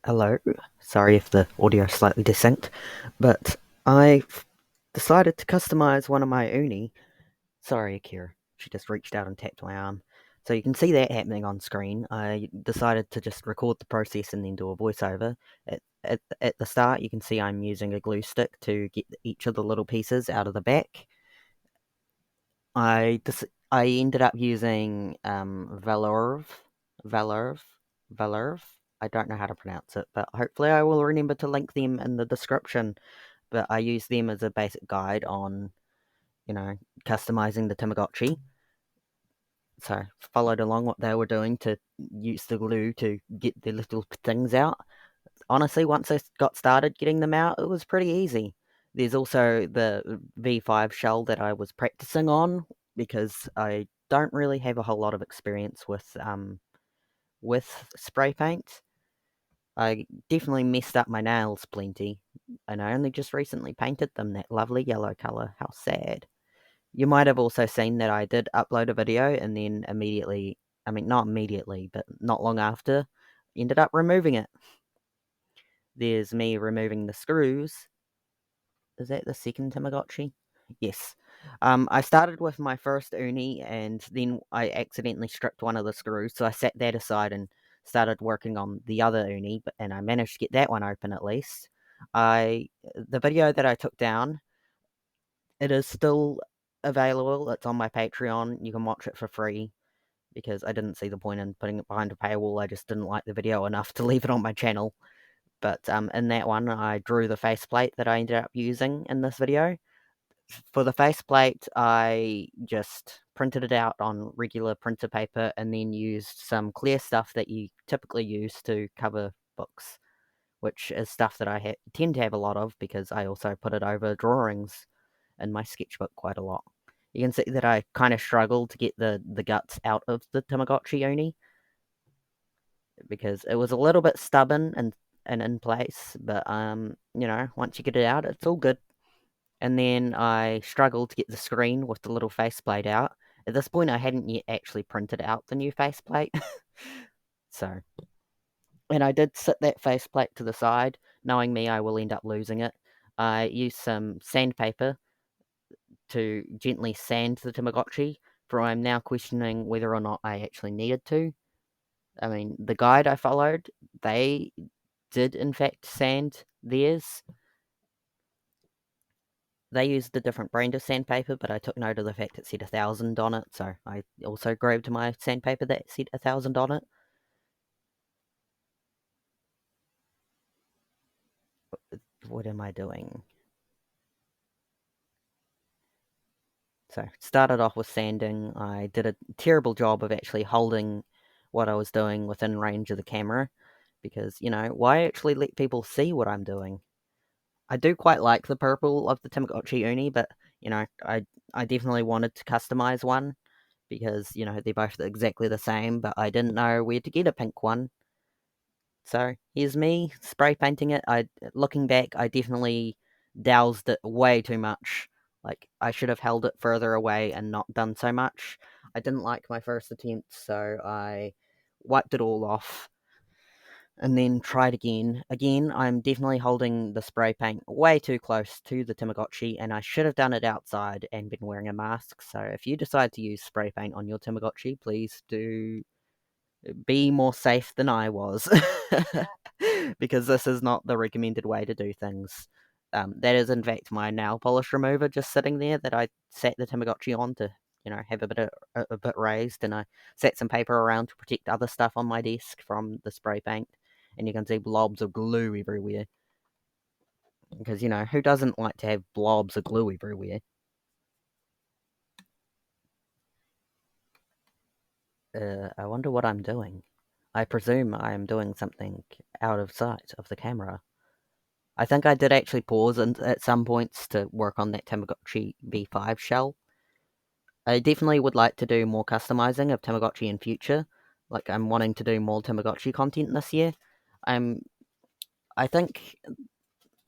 Hello. Sorry if the audio is slightly desynced, but I've decided to customize one of my uni. Sorry, Akira. She just reached out and tapped my arm. So you can see that happening on screen. I decided to just record the process and then do a voiceover. At the start, you can see I'm using a glue stick to get each of the little pieces out of the back. I ended up using Valorve, Valorve. I don't know how to pronounce it, but hopefully I will remember to link them in the description. But I use them as a basic guide on, customizing the Tamagotchi. So followed along what they were doing to use the glue to get the little things out. Honestly, once I got started getting them out, it was pretty easy. There's also the V5 shell that I was practicing on because I don't really have a whole lot of experience with spray paint. I definitely messed up my nails plenty, and I only just recently painted them that lovely yellow color. How sad. You might have also seen that I did upload a video and then immediately, I mean, not immediately, but not long after, ended up removing it. There's me removing the screws. Is that the second Tamagotchi? Yes. I started with my first Uni and then I accidentally stripped one of the screws, so I set that aside and started working on the other Uni, and I managed to get that one open at least. The video that I took down, it is still available. It's on my Patreon. You can watch it for free because I didn't see the point in putting it behind a paywall. I just didn't like the video enough to leave it on my channel. But in that one, I drew the faceplate that I ended up using in this video. For the faceplate, I just printed it out on regular printer paper and then used some clear stuff that you typically use to cover books, which is stuff that I tend to have a lot of because I also put it over drawings in my sketchbook quite a lot. You can see that I kind of struggled to get the guts out of the Tamagotchi Uni because it was a little bit stubborn and in place, but once you get it out, it's all good. And then I struggled to get the screen with the little faceplate out. At this point, I hadn't yet actually printed out the new faceplate. So, and I did sit that faceplate to the side, knowing me, I will end up losing it. I used some sandpaper to gently sand the Tamagotchi, for I'm now questioning whether or not I actually needed to. I mean, the guide I followed, they did in fact sand theirs. They used a different brand of sandpaper, but I took note of the fact it said 1,000 on it, so I also grabbed my sandpaper that said 1,000 on it. What am I doing? So, started off with sanding. I did a terrible job of actually holding what I was doing within range of the camera, because, why actually let people see what I'm doing? I do quite like the purple of the Tamagotchi Uni, but, I definitely wanted to customize one because, they're both exactly the same, but I didn't know where to get a pink one. So here's me spray painting it. Looking back, I definitely doused it way too much. Like, I should have held it further away and not done so much. I didn't like my first attempt, so I wiped it all off and then tried again. Again, I'm definitely holding the spray paint way too close to the Tamagotchi, and I should have done it outside and been wearing a mask. So if you decide to use spray paint on your Tamagotchi, please do be more safe than I was. Because this is not the recommended way to do things. That is, in fact, my nail polish remover just sitting there that I sat the Tamagotchi on to, have a bit raised, and I sat some paper around to protect other stuff on my desk from the spray paint. And you can see blobs of glue everywhere. Because, who doesn't like to have blobs of glue everywhere? I wonder what I'm doing. I presume I am doing something out of sight of the camera. I think I did actually pause at some points to work on that Tamagotchi V5 shell. I definitely would like to do more customizing of Tamagotchi in future. Like, I'm wanting to do more Tamagotchi content this year. I'm I think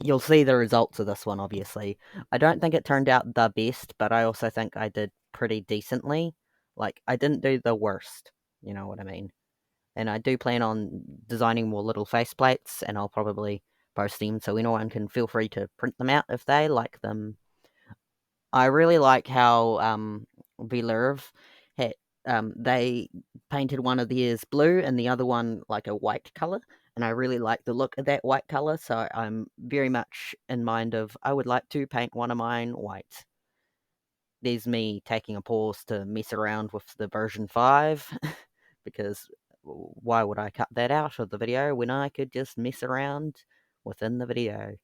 you'll see the results of this one, obviously. I don't think it turned out the best, but I also think I did pretty decently. Like, I didn't do the worst, you know what I mean? and I do plan on designing more little faceplates, and I'll probably post them so anyone can feel free to print them out if they like them. I really like how Velerve had they painted one of theirs blue and the other one like a white color, and I really like the look of that white color. So I'm very much in mind of I would like to paint one of mine white. There's me taking a pause to mess around with the version 5 because why would I cut that out of the video when I could just mess around within the video?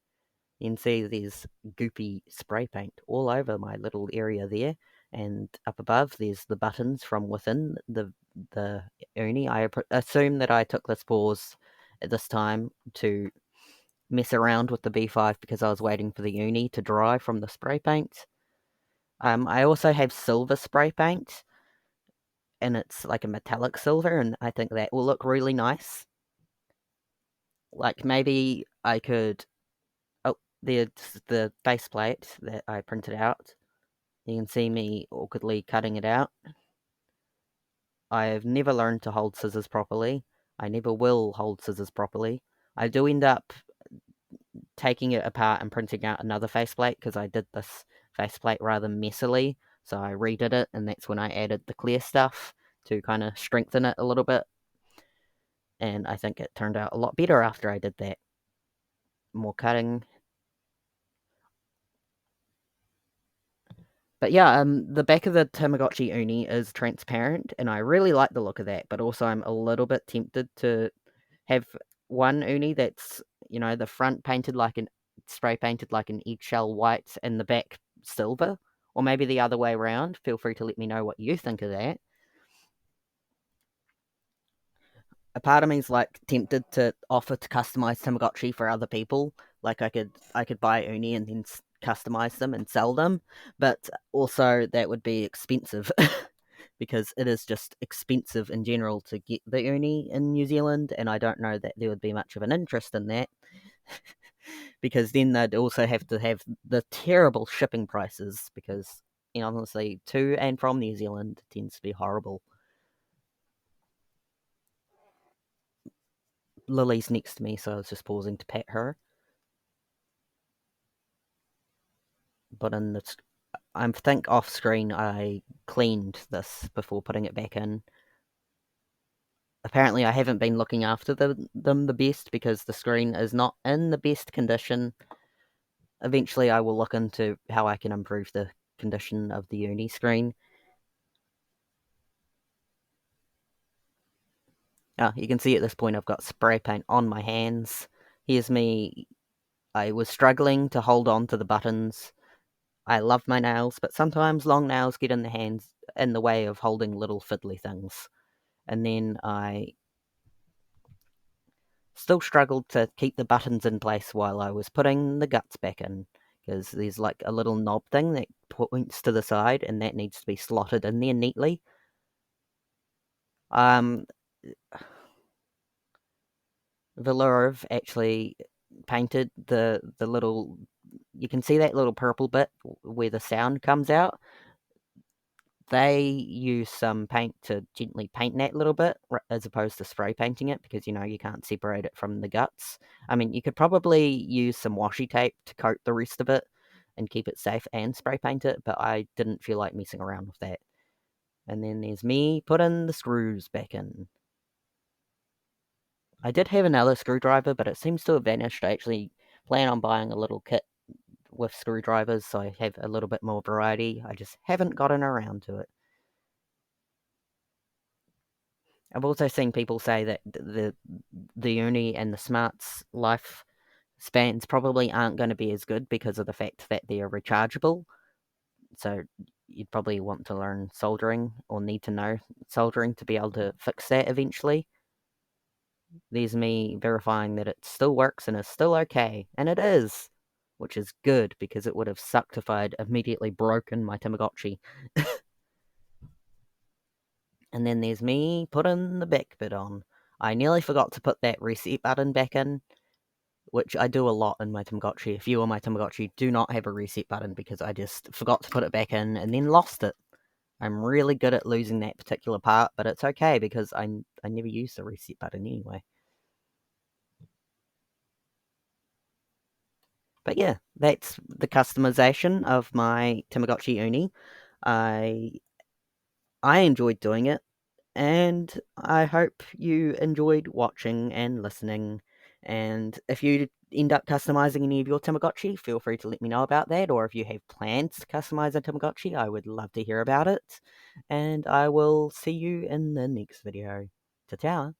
You can see there's goopy spray paint all over my little area there, and up above there's the buttons from within the Uni. I assume that I took this pause at this time to mess around with the B5 because I was waiting for the Uni to dry from the spray paint. I also have silver spray paint, and it's like a metallic silver, and I think that will look really nice. Like maybe I could. Oh, there's the faceplate that I printed out. You can see me awkwardly cutting it out. I've never learned to hold scissors properly. I never will hold scissors properly. I do end up taking it apart and printing out another faceplate because I did this faceplate rather messily. So I redid it, and that's when I added the clear stuff to kind of strengthen it a little bit. And I think it turned out a lot better after I did that. More cutting. But yeah, the back of the Tamagotchi Uni is transparent, and I really like the look of that. But also, I'm a little bit tempted to have one Uni that's, the front painted like an spray painted like an eggshell white, and the back silver, or maybe the other way around. Feel free to let me know what you think of that. A part of me is like tempted to offer to customize Tamagotchi for other people. Like I could buy Uni and then customize them and sell them, but also that would be expensive because it is just expensive in general to get the Uni in New Zealand, and I don't know that there would be much of an interest in that because then they'd also have to have the terrible shipping prices because honestly, to and from New Zealand tends to be horrible. Lily's next to me, so I was just pausing to pet her. But I think off screen I cleaned this before putting it back in. Apparently, I haven't been looking after them the best because the screen is not in the best condition. Eventually, I will look into how I can improve the condition of the Uni screen. You can see at this point I've got spray paint on my hands. Here's me. I was struggling to hold on to the buttons. I love my nails, but sometimes long nails get in the way of holding little fiddly things. And then I still struggled to keep the buttons in place while I was putting the guts back in, because there's like a little knob thing that points to the side, and that needs to be slotted in there neatly. Velerve actually painted the little. You can see that little purple bit where the sound comes out. They use some paint to gently paint that little bit as opposed to spray painting it because you can't separate it from the guts. I mean, you could probably use some washi tape to coat the rest of it and keep it safe and spray paint it, but I didn't feel like messing around with that. And then there's me putting the screws back in. I did have another screwdriver, but it seems to have vanished. I actually plan on buying a little kit with screwdrivers so I have a little bit more variety. I just haven't gotten around to it. I've also seen people say that the Uni and the Smart's life spans probably aren't going to be as good because of the fact that they're rechargeable. So you'd probably want to learn soldering or need to know soldering to be able to fix that eventually. There's me verifying that it still works and is still okay, and it is, which is good because it would have sucked if I'd immediately broken my Tamagotchi. And then there's me putting the back bit on. I nearly forgot to put that reset button back in, which I do a lot in my Tamagotchi. If you or my Tamagotchi do not have a reset button because I just forgot to put it back in and then lost it. I'm really good at losing that particular part, but it's okay because I never use the reset button anyway. But yeah, that's the customization of my Tamagotchi Uni. I I enjoyed doing it, and I hope you enjoyed watching and listening. And if you end up customizing any of your Tamagotchi, feel free to let me know about that. Or if you have plans to customize a Tamagotchi, I would love to hear about it. And I will see you in the next video. Ta-ta!